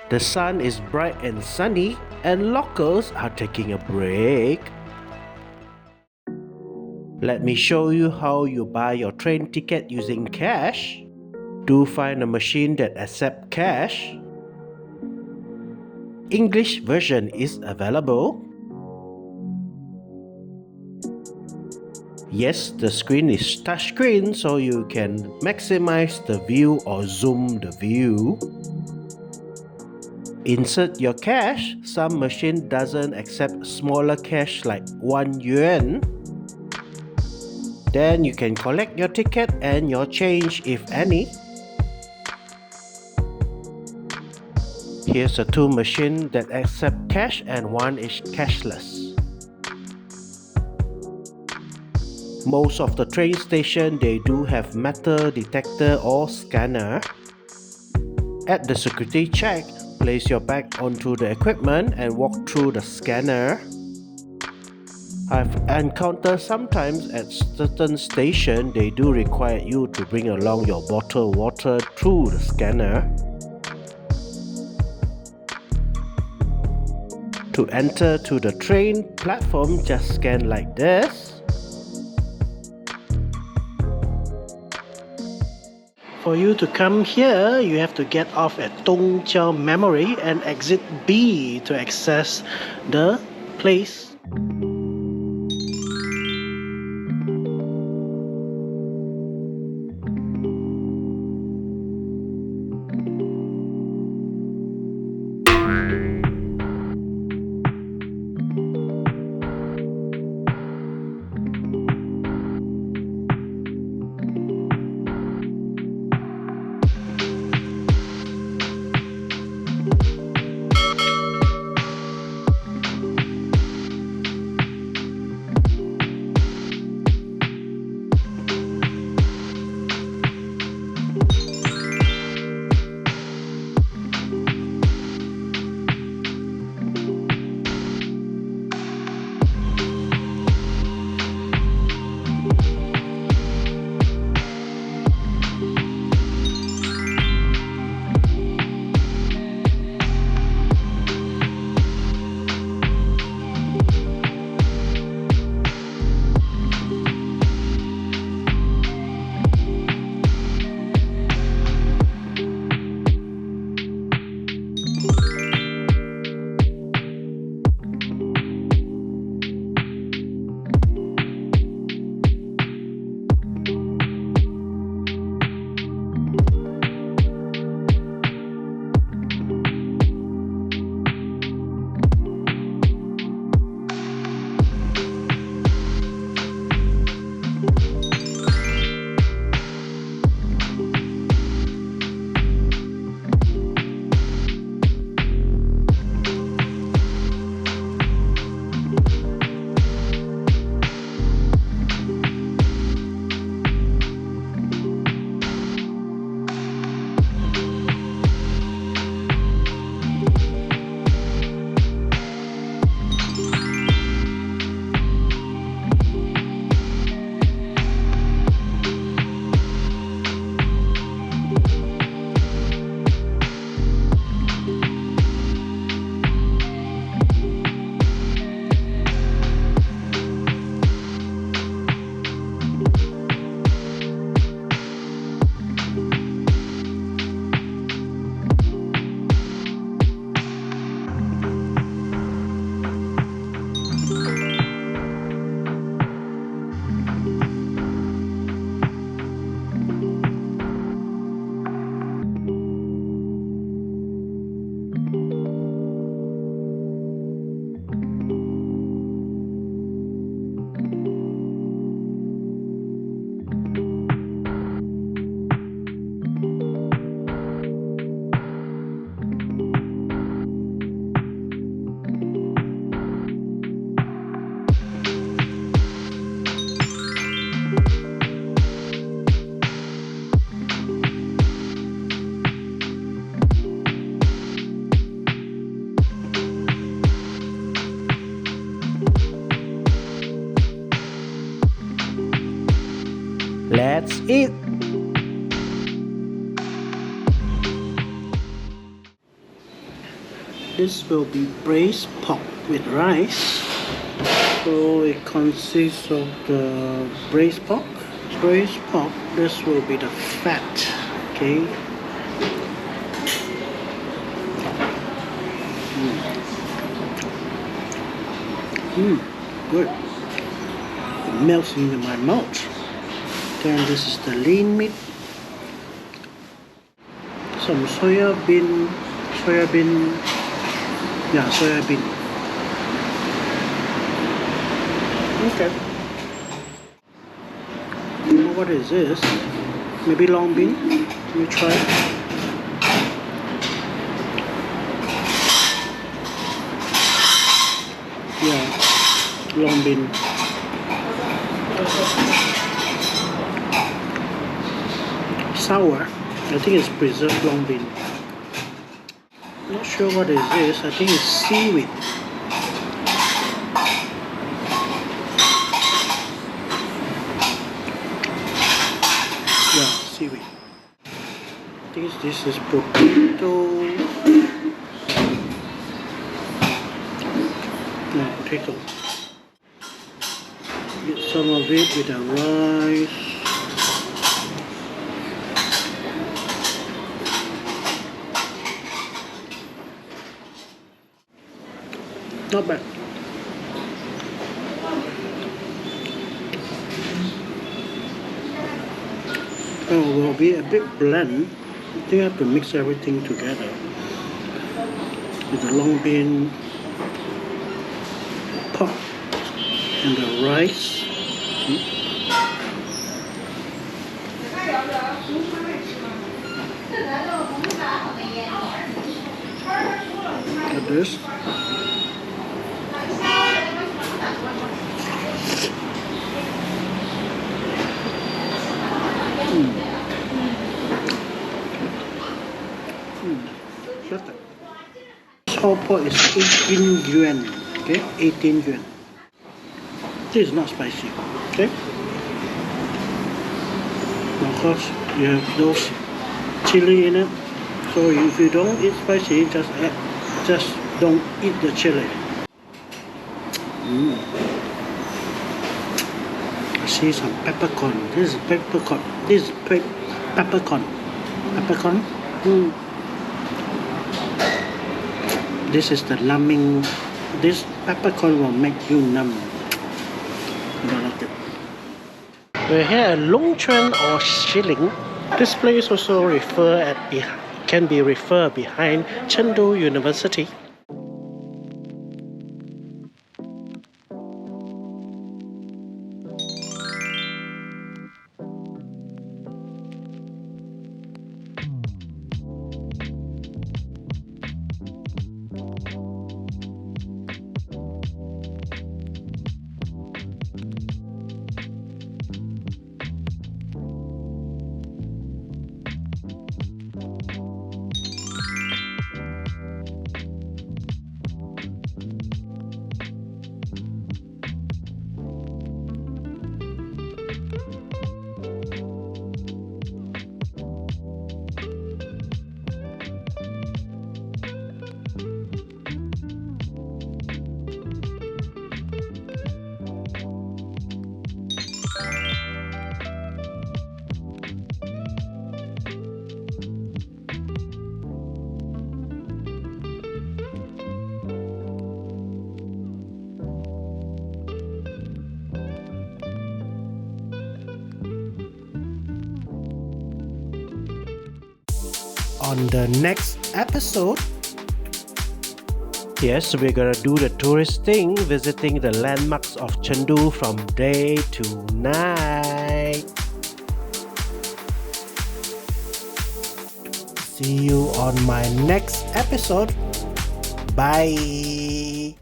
The sun is bright and sunny, and locals are taking a break. Let me show you how you buy your train ticket using cash. Do find a machine that accepts cash. English version is available. Yes, the screen is touchscreen, so you can maximize the view or zoom the view. Insert your cash. Some machine doesn't accept smaller cash like 1 yuan. Then you can collect your ticket and your change if any. Here's the two machines that accept cash and one is cashless. Most of the train station they do have metal detector or scanner. At the security check, place your bag onto the equipment and walk through the scanner. I've encountered sometimes at certain stations they do require you to bring along your bottle of water through the scanner. To enter to the train platform, just scan like this. For you to come here, you have to get off at Dongjiao Memory and exit B to access the place. Let's eat! This will be braised pork with rice. So it consists of the braised pork. Braised pork, this will be the fat. Okay. Good. It melts into my mouth. Then this is the lean meat. Some soya bean. Yeah, soya bean. Okay. You know what is this? Maybe long bean? Let me try. Yeah, long bean. Sour. I think it's preserved long bean. Not sure what is this. I think it's seaweed. Yeah, seaweed. I think this is potato. No, potato. Get some of it with the rice. Not bad. Oh, will be a bit bland. I think I have to mix everything together with the long bean, pork, and the rice. Like this. Whole pot is 18 yuan. Okay, 18 yuan. This is not spicy. Okay. Of course, you have those chili in it. So if you don't eat spicy, just don't eat the chili. I see some peppercorn. This is peppercorn. This is peppercorn. Peppercorn. This is the numbing. This peppercorn will make you numb. I don't like it. We're here at Longyuan or Shiling. This place also can be referred behind Chengdu University. On the next episode, yes, we're gonna do the tourist thing, visiting the landmarks of Chengdu from day to night. See you on my next episode. Bye.